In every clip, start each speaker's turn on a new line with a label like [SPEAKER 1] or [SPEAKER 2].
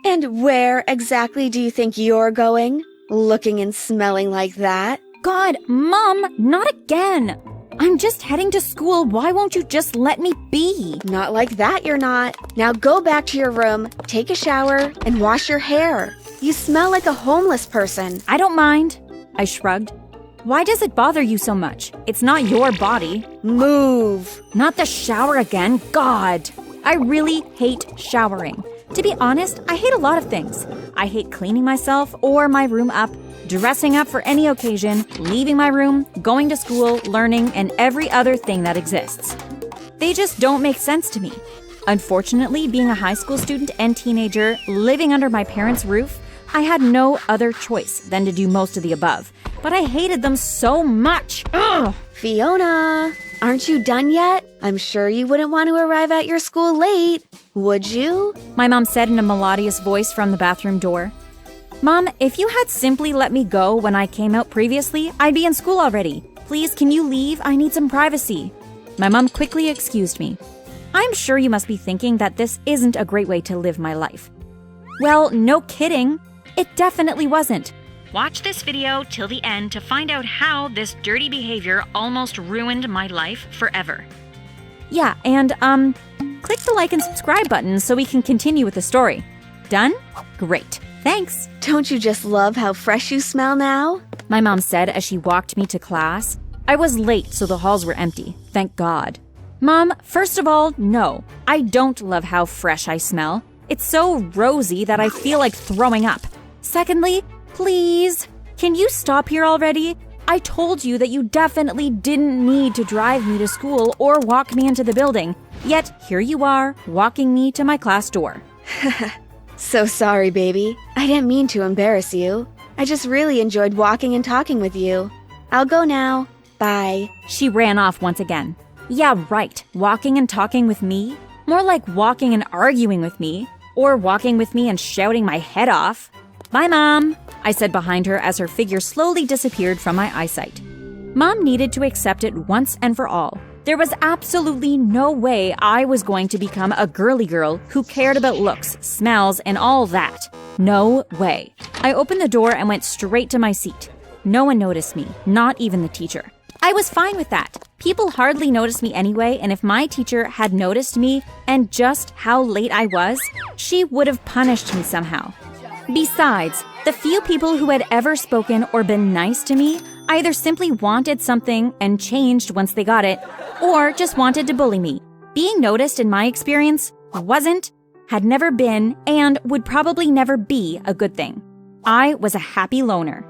[SPEAKER 1] And where exactly do you think you're going? Looking and smelling like that?
[SPEAKER 2] God, Mom, not again! I'm just heading to school. Why won't you just let me be?
[SPEAKER 1] Not like that, you're not. Now go back to your room, take a shower, and wash your hair. You smell like a homeless person.
[SPEAKER 2] I don't mind, I shrugged. Why does it bother you so much? It's not your body.
[SPEAKER 1] Move.
[SPEAKER 2] Not the shower again. God, I really hate showering. To be honest, I hate a lot of things. I hate cleaning myself or my room up, dressing up for any occasion, leaving my room, going to school, learning, and every other thing that exists. They just don't make sense to me. Unfortunately, being a high school student and teenager, living under my parents' roof, I had no other choice than to do most of the above. But I hated them so much. Ugh!
[SPEAKER 1] Fiona, aren't you done yet? I'm sure you wouldn't want to arrive at your school late, would you?
[SPEAKER 2] My mom said in a melodious voice from the bathroom door. Mom, if you had simply let me go when I came out previously, I'd be in school already. Please, can you leave? I need some privacy. My mom quickly excused me. I'm sure you must be thinking that this isn't a great way to live my life. Well, no kidding. It definitely wasn't. Watch this video till the end to find out how this dirty behavior almost ruined my life forever. Yeah, and, click the like and subscribe button so we can continue with the story. Done? Great. Thanks.
[SPEAKER 1] Don't you just love how fresh you smell now?
[SPEAKER 2] My mom said as she walked me to class. I was late, so the halls were empty. Thank God. Mom, first of all, no. I don't love how fresh I smell. It's so rosy that I feel like throwing up. Secondly, please, can you stop here already? I told you that you definitely didn't need to drive me to school or walk me into the building. Yet, here you are, walking me to my class door.
[SPEAKER 1] So sorry, baby. I didn't mean to embarrass you. I just really enjoyed walking and talking with you. I'll go now. Bye.
[SPEAKER 2] She ran off once again. Yeah, right. Walking and talking with me? More like walking and arguing with me. Or walking with me and shouting my head off. Bye, Mom, I said behind her as her figure slowly disappeared from my eyesight. Mom needed to accept it once and for all. There was absolutely no way I was going to become a girly girl who cared about looks, smells, and all that. No way. I opened the door and went straight to my seat. No one noticed me, not even the teacher. I was fine with that. People hardly noticed me anyway, and if my teacher had noticed me and just how late I was, she would have punished me somehow. Besides, the few people who had ever spoken or been nice to me either simply wanted something and changed once they got it, or just wanted to bully me. Being noticed, in my experience, wasn't, had never been, and would probably never be a good thing. I was a happy loner.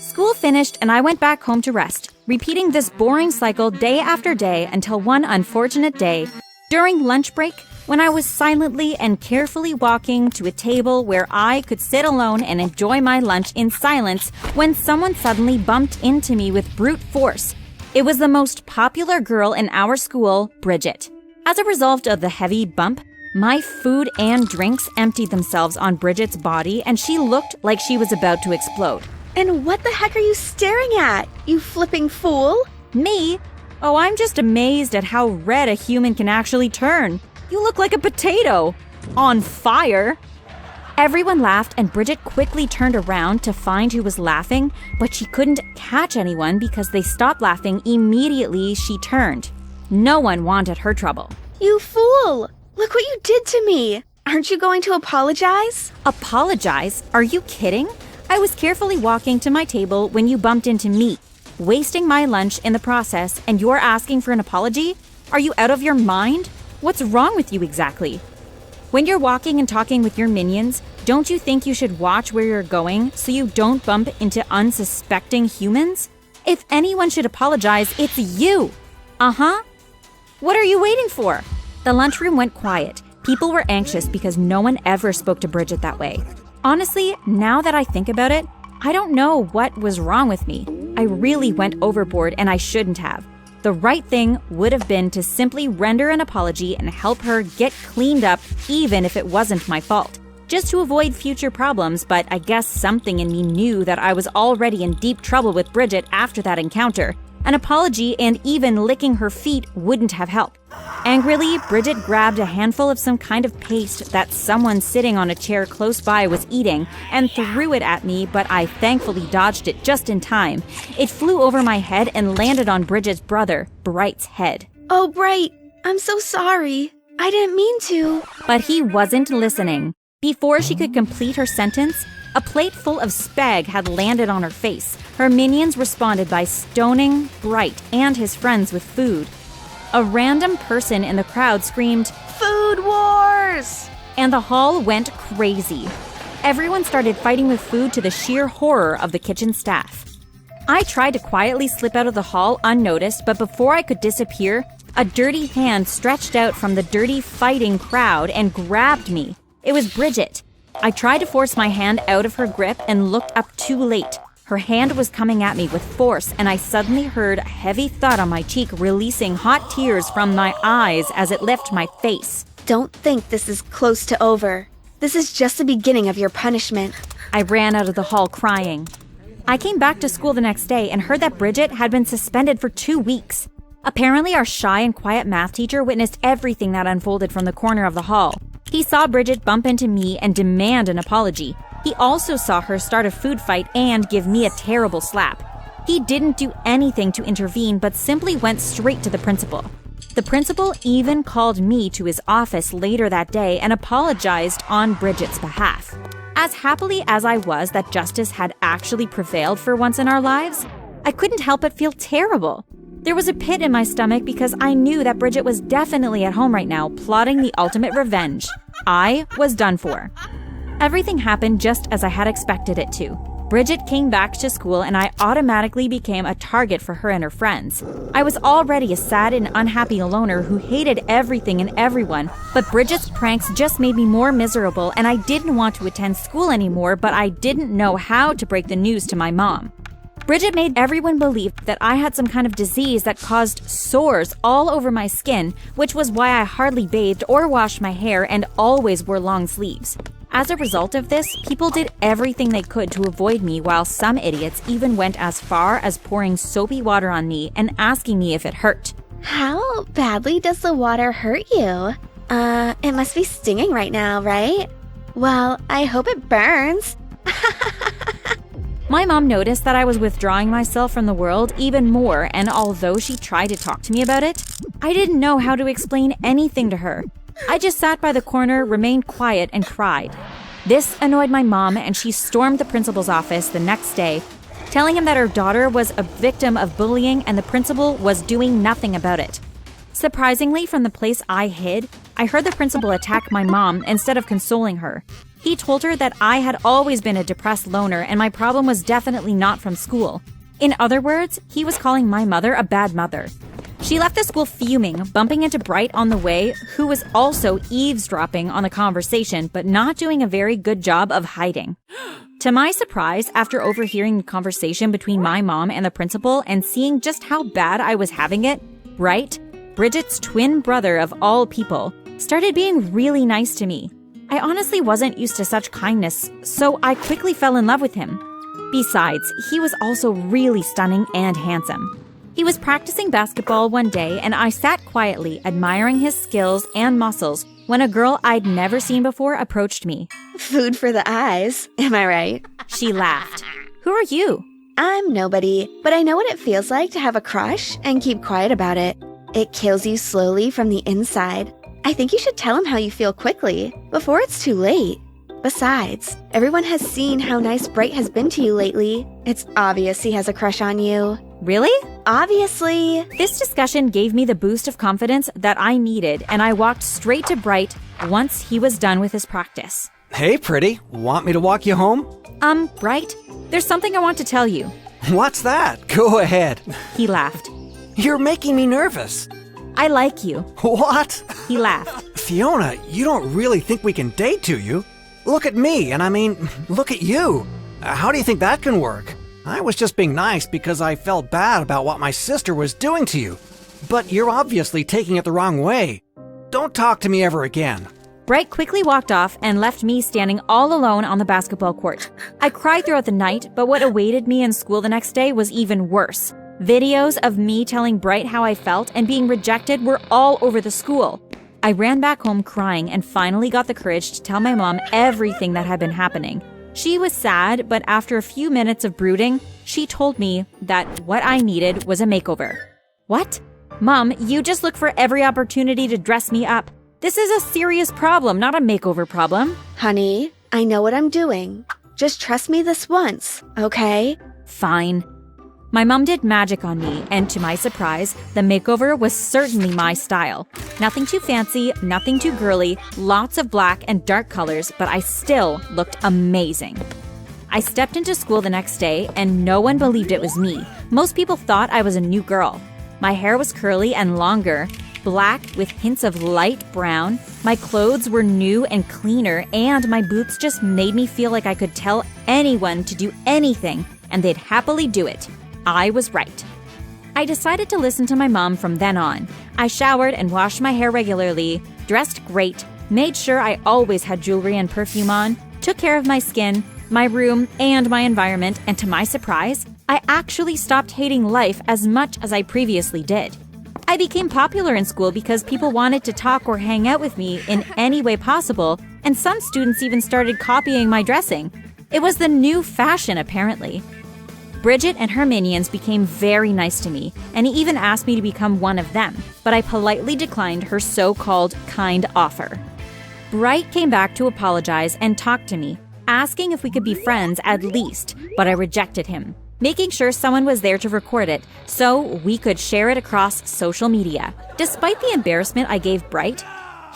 [SPEAKER 2] School finished and I went back home to rest, repeating this boring cycle day after day until one unfortunate day, during lunch break, when I was silently and carefully walking to a table where I could sit alone and enjoy my lunch in silence when someone suddenly bumped into me with brute force. It was the most popular girl in our school, Bridget. As a result of the heavy bump, my food and drinks emptied themselves on Bridget's body and she looked like she was about to explode.
[SPEAKER 1] And what the heck are you staring at, you flipping fool?
[SPEAKER 2] Me? Oh, I'm just amazed at how red a human can actually turn. You look like a potato. On fire. Everyone laughed and Bridget quickly turned around to find who was laughing, but she couldn't catch anyone because they stopped laughing immediately she turned. No one wanted her trouble.
[SPEAKER 1] You fool! Look what you did to me! Aren't you going to apologize?
[SPEAKER 2] Apologize? Are you kidding? I was carefully walking to my table when you bumped into me, wasting my lunch in the process, and you're asking for an apology? Are you out of your mind? What's wrong with you exactly? When you're walking and talking with your minions, don't you think you should watch where you're going so you don't bump into unsuspecting humans? If anyone should apologize, it's you. Uh-huh. What are you waiting for? The lunchroom went quiet. People were anxious because no one ever spoke to Bridget that way. Honestly, now that I think about it, I don't know what was wrong with me. I really went overboard and I shouldn't have. The right thing would have been to simply render an apology and help her get cleaned up even if it wasn't my fault. Just to avoid future problems, but I guess something in me knew that I was already in deep trouble with Bridget after that encounter. An apology and even licking her feet wouldn't have helped. Angrily, Bridget grabbed a handful of some kind of paste that someone sitting on a chair close by was eating and threw it at me, but I thankfully dodged it just in time. It flew over my head and landed on Bridget's brother, Bright's head.
[SPEAKER 1] Oh, Bright, I'm so sorry. I didn't mean to.
[SPEAKER 2] But he wasn't listening. Before she could complete her sentence, a plate full of spag had landed on her face. Her minions responded by stoning Bright and his friends with food. A random person in the crowd screamed,
[SPEAKER 1] Food wars!
[SPEAKER 2] And the hall went crazy. Everyone started fighting with food to the sheer horror of the kitchen staff. I tried to quietly slip out of the hall unnoticed, but before I could disappear, a dirty hand stretched out from the dirty fighting crowd and grabbed me. It was Bridget. I tried to force my hand out of her grip and looked up too late. Her hand was coming at me with force, and I suddenly heard a heavy thud on my cheek, releasing hot tears from my eyes as it left my face.
[SPEAKER 1] Don't think this is close to over. This is just the beginning of your punishment.
[SPEAKER 2] I ran out of the hall crying. I came back to school the next day and heard that Bridget had been suspended for 2 weeks. Apparently, our shy and quiet math teacher witnessed everything that unfolded from the corner of the hall. He saw Bridget bump into me and demand an apology. He also saw her start a food fight and give me a terrible slap. He didn't do anything to intervene, but simply went straight to the principal. The principal even called me to his office later that day and apologized on Bridget's behalf. As happily as I was that justice had actually prevailed for once in our lives, I couldn't help but feel terrible. There was a pit in my stomach because I knew that Bridget was definitely at home right now, plotting the ultimate revenge. I was done for. Everything happened just as I had expected it to. Bridget came back to school and I automatically became a target for her and her friends. I was already a sad and unhappy loner who hated everything and everyone, but Bridget's pranks just made me more miserable and I didn't want to attend school anymore, but I didn't know how to break the news to my mom. Bridget made everyone believe that I had some kind of disease that caused sores all over my skin, which was why I hardly bathed or washed my hair and always wore long sleeves. As a result of this, people did everything they could to avoid me, while some idiots even went as far as pouring soapy water on me and asking me if it hurt.
[SPEAKER 1] How badly does the water hurt you? It must be stinging right now, right? Well, I hope it burns.
[SPEAKER 2] My mom noticed that I was withdrawing myself from the world even more, and although she tried to talk to me about it, I didn't know how to explain anything to her. I just sat by the corner, remained quiet, and cried. This annoyed my mom, and she stormed the principal's office the next day, telling him that her daughter was a victim of bullying and the principal was doing nothing about it. Surprisingly, from the place I hid, I heard the principal attack my mom instead of consoling her. He told her that I had always been a depressed loner and my problem was definitely not from school. In other words, he was calling my mother a bad mother. She left the school fuming, bumping into Bright on the way, who was also eavesdropping on the conversation but not doing a very good job of hiding. To my surprise, after overhearing the conversation between my mom and the principal and seeing just how bad I was having it, Bright, Bridget's twin brother of all people, started being really nice to me. I honestly wasn't used to such kindness, so I quickly fell in love with him. Besides, he was also really stunning and handsome. He was practicing basketball one day, and I sat quietly, admiring his skills and muscles, when a girl I'd never seen before approached me.
[SPEAKER 1] Food for the eyes, am I right?
[SPEAKER 2] She laughed. Who are you?
[SPEAKER 1] I'm nobody, but I know what it feels like to have a crush and keep quiet about it. It kills you slowly from the inside. I think you should tell him how you feel quickly, before it's too late. Besides, everyone has seen how nice Bright has been to you lately. It's obvious he has a crush on you.
[SPEAKER 2] Really?
[SPEAKER 1] Obviously.
[SPEAKER 2] This discussion gave me the boost of confidence that I needed, and I walked straight to Bright once he was done with his practice.
[SPEAKER 3] Hey, pretty. Want me to walk you home?
[SPEAKER 2] Bright, there's something I want to tell you.
[SPEAKER 3] What's that? Go ahead.
[SPEAKER 2] He laughed.
[SPEAKER 3] You're making me nervous.
[SPEAKER 2] I like you.
[SPEAKER 3] What?
[SPEAKER 2] He laughed.
[SPEAKER 3] Fiona, you don't really think we can date, do you? Look at me, and I mean, look at you. How do you think that can work? I was just being nice because I felt bad about what my sister was doing to you. But you're obviously taking it the wrong way. Don't talk to me ever again.
[SPEAKER 2] Bright quickly walked off and left me standing all alone on the basketball court. I cried throughout the night, but what awaited me in school the next day was even worse. Videos of me telling Bright how I felt and being rejected were all over the school. I ran back home crying and finally got the courage to tell my mom everything that had been happening. She was sad, but after a few minutes of brooding, she told me that what I needed was a makeover. What? Mom, you just look for every opportunity to dress me up. This is a serious problem, not a makeover problem.
[SPEAKER 1] Honey, I know what I'm doing. Just trust me this once, okay?
[SPEAKER 2] Fine. My mom did magic on me, and to my surprise, the makeover was certainly my style. Nothing too fancy, nothing too girly, lots of black and dark colors, but I still looked amazing. I stepped into school the next day, and no one believed it was me. Most people thought I was a new girl. My hair was curly and longer, black with hints of light brown. My clothes were new and cleaner, and my boots just made me feel like I could tell anyone to do anything, and they'd happily do it. I was right. I decided to listen to my mom from then on. I showered and washed my hair regularly, dressed great, made sure I always had jewelry and perfume on, took care of my skin, my room, and my environment, and to my surprise, I actually stopped hating life as much as I previously did. I became popular in school because people wanted to talk or hang out with me in any way possible, and some students even started copying my dressing. It was the new fashion, apparently. Bridget and her minions became very nice to me, and he even asked me to become one of them, but I politely declined her so-called kind offer. Bright came back to apologize and talk to me, asking if we could be friends at least, but I rejected him, making sure someone was there to record it so we could share it across social media. Despite the embarrassment I gave Bright,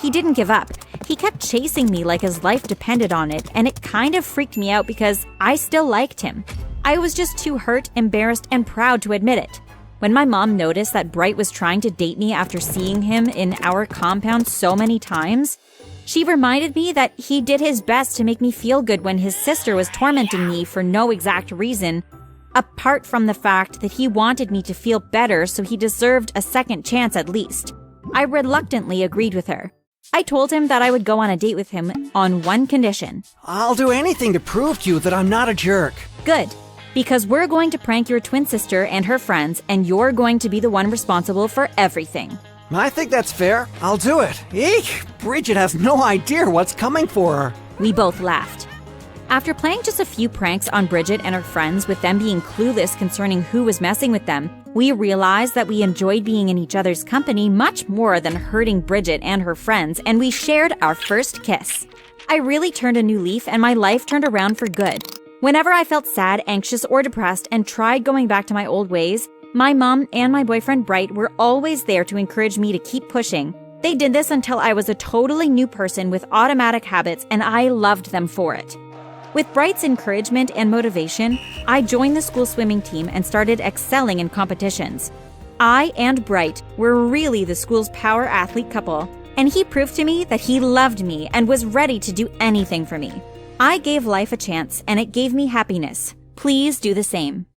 [SPEAKER 2] he didn't give up. He kept chasing me like his life depended on it, and it kind of freaked me out because I still liked him. I was just too hurt, embarrassed, and proud to admit it. When my mom noticed that Bright was trying to date me after seeing him in our compound so many times, she reminded me that he did his best to make me feel good when his sister was tormenting me for no exact reason, apart from the fact that he wanted me to feel better, so he deserved a second chance at least. I reluctantly agreed with her. I told him that I would go on a date with him on one condition.
[SPEAKER 3] I'll do anything to prove to you that I'm not a jerk.
[SPEAKER 2] Good. Because we're going to prank your twin sister and her friends, and you're going to be the one responsible for everything.
[SPEAKER 3] I think that's fair. I'll do it. Eek! Bridget has no idea what's coming for her.
[SPEAKER 2] We both laughed. After playing just a few pranks on Bridget and her friends with them being clueless concerning who was messing with them, we realized that we enjoyed being in each other's company much more than hurting Bridget and her friends, and we shared our first kiss. I really turned a new leaf, and my life turned around for good. Whenever I felt sad, anxious, or depressed and tried going back to my old ways, my mom and my boyfriend Bright were always there to encourage me to keep pushing. They did this until I was a totally new person with automatic habits, and I loved them for it. With Bright's encouragement and motivation, I joined the school swimming team and started excelling in competitions. I and Bright were really the school's power athlete couple, and he proved to me that he loved me and was ready to do anything for me. I gave life a chance, and it gave me happiness. Please do the same.